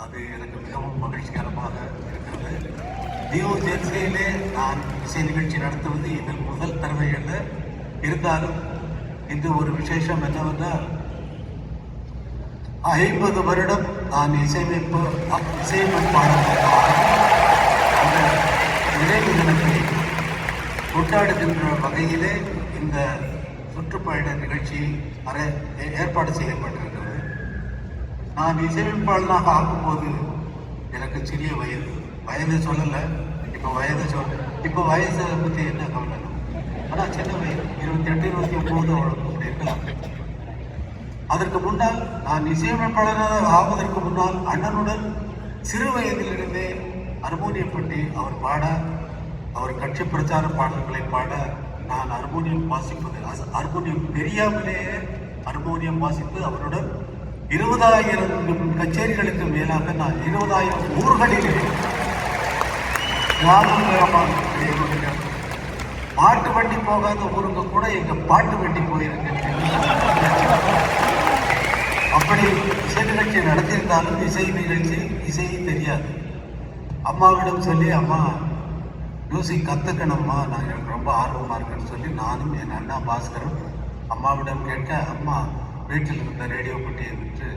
அது எனக்கு மிகவும் மகிழ்ச்சிகரமாக இருக்கிறது. நியூ ஜெர்சியிலே நான் இசை நிகழ்ச்சி நடத்துவது இதில் முதல் தடவை அல்ல. இருந்தாலும் இன்று ஒரு விசேஷம் என்னவென்றால் 50 வருடம் நான் இசையமைப்பாளர் அந்த நிறைவு தினத்தை கொண்டாடுகின்ற வகையிலே இந்த சுற்றுப்பயண நிகழ்ச்சி ஏற்பாடு செய்யப்பட்டிருக்கிறது. நான் இசையமைப்பாளனாக ஆகும்போது எனக்கு சிறிய வயது சொல்லலை. இப்போ வயசை பற்றி என்ன கவலை, ஆனால் சின்ன வயது 28 29 அப்படி இருக்கலாம். அதற்கு முன்னால் நான் இசையமைப்பாளராக ஆவதற்கு முன்னால் அண்ணனுடன் சிறு வயதிலிருந்தே ஹார்மோனியம் பண்ணி அவர் பாட, அவர் கட்சி பிரச்சார பாடல்களை பாட நான் ஹார்மோனியம் வாசிப்பது, ஹார்மோனியம் தெரியாமலேயே ஹார்மோனியம் வாசித்து அவருடன் 20,000 கச்சேரிகளுக்கு மேலாக நான் 20,000 ஊர்களிலே பாட்டு வண்டி போகாத ஊருங்க கூட எங்க பாட்டு வண்டி போயிருக்கேன். அப்படி இசை நிகழ்ச்சி நடத்தியிருந்தாலும் இசையே தெரியாது. அம்மாவிடம் சொல்லி, அம்மா மியூசிக் கற்றுக்கணும்மா, நான் எனக்கு ரொம்ப ஆர்வமாக இருக்குன்னு சொல்லி நானும் என் அண்ணா பாஸ்கரும் அம்மாவிடம் கேட்க, அம்மா வீட்டில் இருந்த ரேடியோ பெட்டியை விட்டு